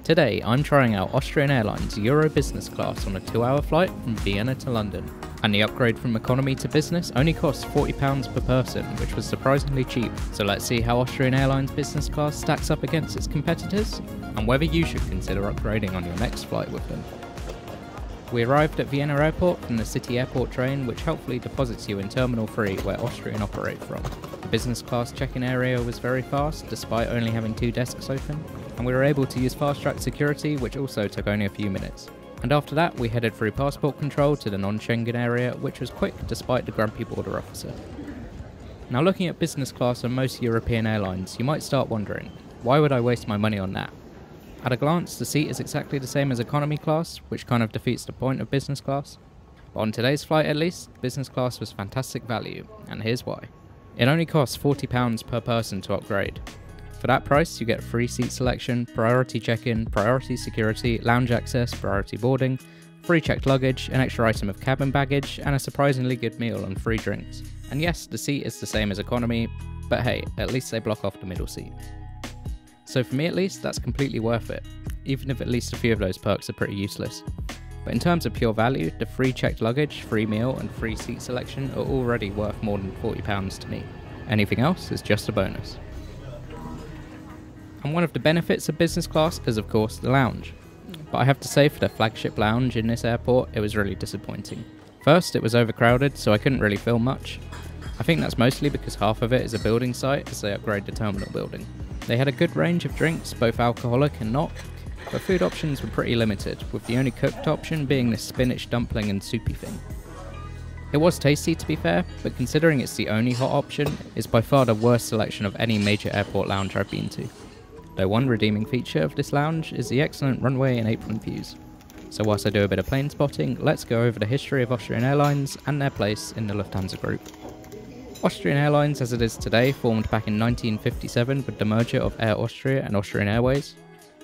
Today, I'm trying out Austrian Airlines Euro Business Class on a 2-hour flight from Vienna to London. And the upgrade from economy to business only costs £40 per person, which was surprisingly cheap. So let's see how Austrian Airlines Business Class stacks up against its competitors, and whether you should consider upgrading on your next flight with them. We arrived at Vienna Airport from the City Airport train, which helpfully deposits you in Terminal 3, where Austrian operate from. The business class check-in area was very fast, despite only having 2 desks open, and we were able to use fast-track security, which also took only a few minutes. And after that, we headed through passport control to the non-Schengen area, which was quick despite the grumpy border officer. Now, looking at business class on most European airlines, you might start wondering, why would I waste my money on that? At a glance, the seat is exactly the same as economy class, which kind of defeats the point of business class. But on today's flight at least, business class was fantastic value, and here's why. It only costs £40 per person to upgrade. For that price, you get free seat selection, priority check-in, priority security, lounge access, priority boarding, free checked luggage, an extra item of cabin baggage, and a surprisingly good meal and free drinks. And yes, the seat is the same as economy, but hey, at least they block off the middle seat. So for me at least, that's completely worth it, even if at least a few of those perks are pretty useless. But in terms of pure value, the free checked luggage, free meal, and free seat selection are already worth more than £40 to me. Anything else is just a bonus. And one of the benefits of business class is of course the lounge. But I have to say, for the flagship lounge in this airport, it was really disappointing. First, it was overcrowded, so I couldn't really film much. I think that's mostly because half of it is a building site as they upgrade the terminal building. They had a good range of drinks, both alcoholic and not, but food options were pretty limited, with the only cooked option being this spinach dumpling and soupy thing. It was tasty to be fair, but considering it's the only hot option, it's by far the worst selection of any major airport lounge I've been to. Though one redeeming feature of this lounge is the excellent runway and apron views. So whilst I do a bit of plane spotting, let's go over the history of Austrian Airlines and their place in the Lufthansa group. Austrian Airlines as it is today formed back in 1957 with the merger of Air Austria and Austrian Airways,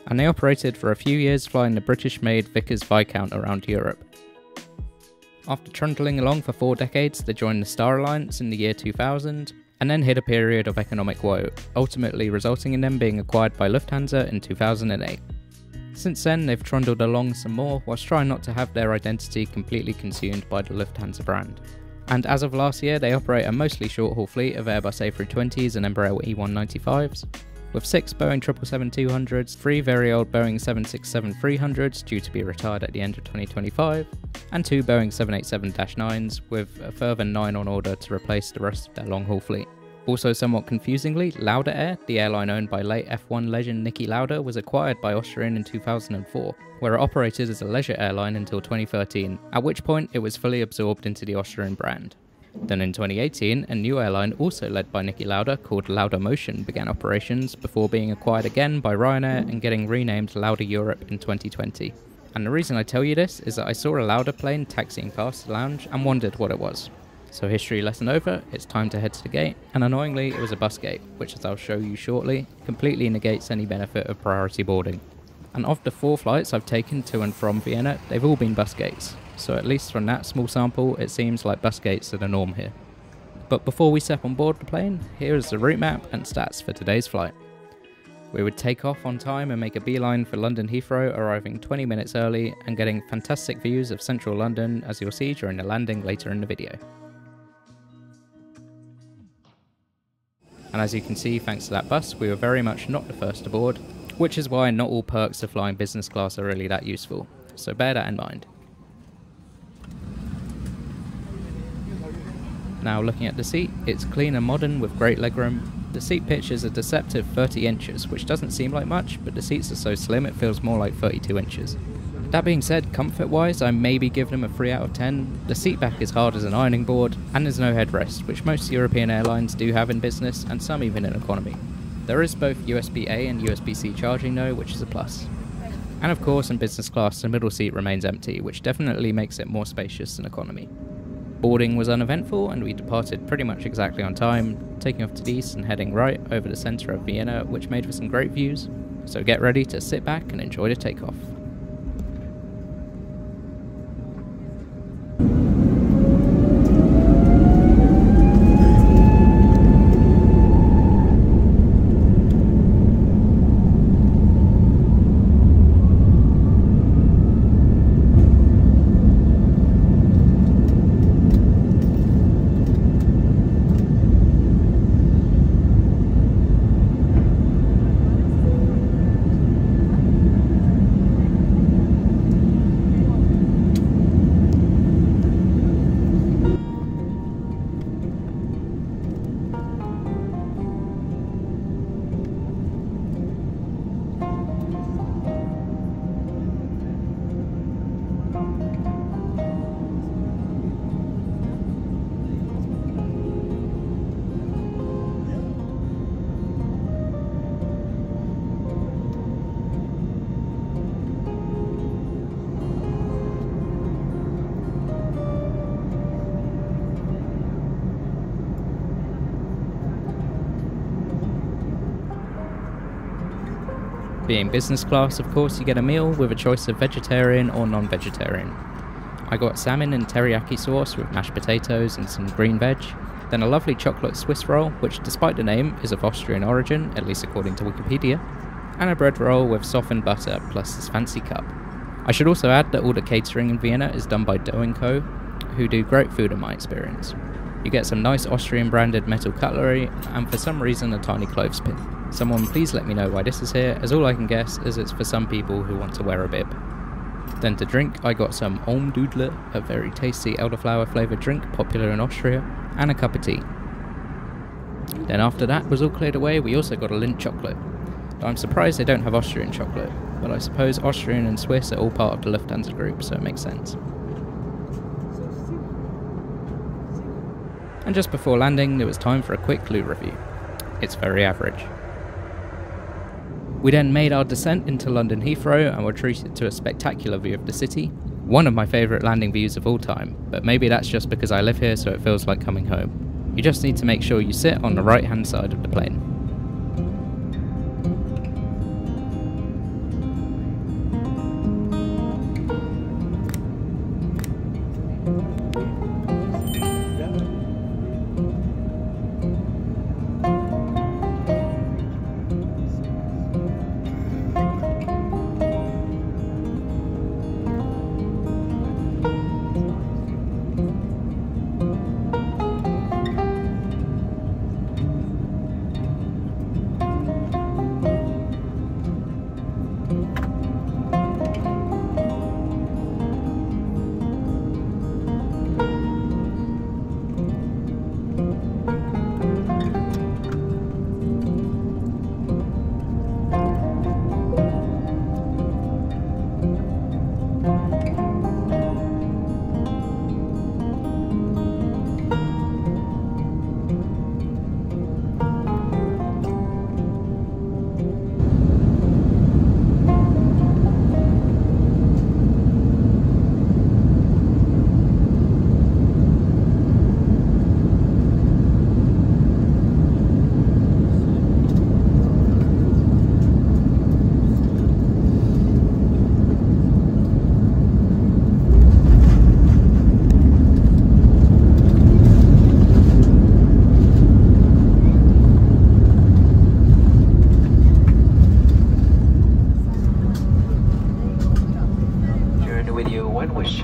and they operated for a few years flying the British-made Vickers Viscount around Europe. After trundling along for 4 decades, they joined the Star Alliance in the year 2000, and then hit a period of economic woe, ultimately resulting in them being acquired by Lufthansa in 2008. Since then, they've trundled along some more, whilst trying not to have their identity completely consumed by the Lufthansa brand. And as of last year, they operate a mostly short-haul fleet of Airbus A320s and Embraer E195s, with 6 Boeing 777-200s, 3 very old Boeing 767-300s due to be retired at the end of 2025, and 2 Boeing 787-9s, with a further 9 on order to replace the rest of their long-haul fleet. Also somewhat confusingly, Lauda Air, the airline owned by late F1 legend Niki Lauda, was acquired by Austrian in 2004, where it operated as a leisure airline until 2013, at which point it was fully absorbed into the Austrian brand. Then in 2018, a new airline also led by Niki Lauda called Lauda Motion began operations before being acquired again by Ryanair and getting renamed Lauda Europe in 2020. And the reason I tell you this is that I saw a Lauda plane taxiing past the lounge and wondered what it was. So history lesson over, it's time to head to the gate, and annoyingly it was a bus gate, which as I'll show you shortly, completely negates any benefit of priority boarding. And of the 4 flights I've taken to and from Vienna, they've all been bus gates. So at least from that small sample, it seems like bus gates are the norm here. But before we step on board the plane, here is the route map and stats for today's flight. We would take off on time and make a beeline for London Heathrow, arriving 20 minutes early and getting fantastic views of central London, as you'll see during the landing later in the video. And as you can see, thanks to that bus, we were very much not the first aboard, which is why not all perks of flying business class are really that useful, so bear that in mind. Now looking at the seat, it's clean and modern with great legroom. The seat pitch is a deceptive 30 inches, which doesn't seem like much, but the seats are so slim it feels more like 32 inches. That being said, comfort-wise, I maybe give them a 3 out of 10. The seat back is hard as an ironing board, and there's no headrest, which most European airlines do have in business, and some even in economy. There is both USB-A and USB-C charging though, which is a plus. And of course, in business class, the middle seat remains empty, which definitely makes it more spacious than economy. Boarding was uneventful, and we departed pretty much exactly on time, taking off to the east and heading right over the centre of Vienna, which made for some great views. So get ready to sit back and enjoy the takeoff. Being business class, of course, you get a meal with a choice of vegetarian or non-vegetarian. I got salmon and teriyaki sauce with mashed potatoes and some green veg, then a lovely chocolate Swiss roll, which despite the name is of Austrian origin, at least according to Wikipedia, and a bread roll with softened butter plus this fancy cup. I should also add that all the catering in Vienna is done by Dough & Co, who do great food in my experience. You get some nice Austrian branded metal cutlery, and for some reason a tiny clothes pin. Someone please let me know why this is here, as all I can guess is it's for some people who want to wear a bib. Then to drink, I got some Almdudler, a very tasty elderflower flavoured drink popular in Austria, and a cup of tea. Then after that was all cleared away, we also got a Lindt chocolate. I'm surprised they don't have Austrian chocolate, but I suppose Austrian and Swiss are all part of the Lufthansa group, so it makes sense. And just before landing, it was time for a quick loo review. It's very average. We then made our descent into London Heathrow and were treated to a spectacular view of the city. One of my favourite landing views of all time, but maybe that's just because I live here so it feels like coming home. You just need to make sure you sit on the right hand side of the plane.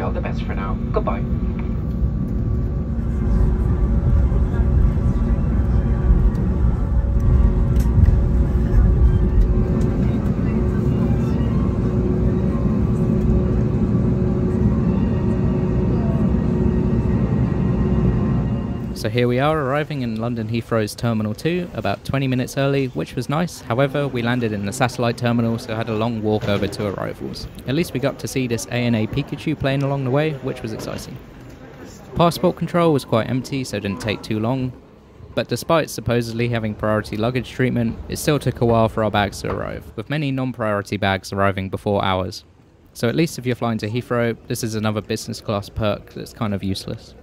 All the best for now. Goodbye. So here we are arriving in London Heathrow's Terminal 2 about 20 minutes early, which was nice. However, we landed in the satellite terminal, so had a long walk over to arrivals. At least we got to see this ANA Pikachu plane along the way, which was exciting. Passport control was quite empty, so it didn't take too long. But despite supposedly having priority luggage treatment, it still took a while for our bags to arrive, with many non-priority bags arriving before ours. So at least if you're flying to Heathrow, this is another business class perk that's kind of useless.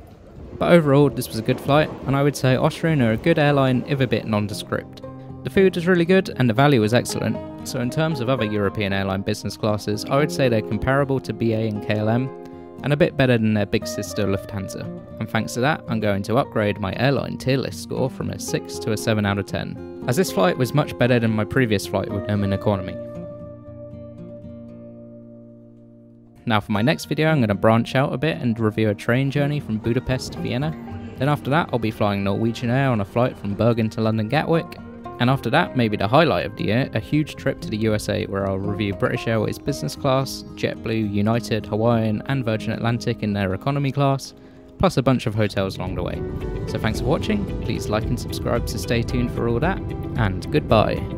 But overall, this was a good flight, and I would say Austrian are a good airline if a bit nondescript. The food was really good, and the value was excellent, so in terms of other European airline business classes, I would say they're comparable to BA and KLM, and a bit better than their big sister Lufthansa. And thanks to that, I'm going to upgrade my airline tier list score from a 6 to a 7 out of 10, as this flight was much better than my previous flight with them in economy. Now for my next video, I'm going to branch out a bit and review a train journey from Budapest to Vienna. Then after that, I'll be flying Norwegian Air on a flight from Bergen to London Gatwick. And after that, maybe the highlight of the year, a huge trip to the USA where I'll review British Airways Business Class, JetBlue, United, Hawaiian and Virgin Atlantic in their economy class, plus a bunch of hotels along the way. So thanks for watching, please like and subscribe to stay tuned for all that, and goodbye.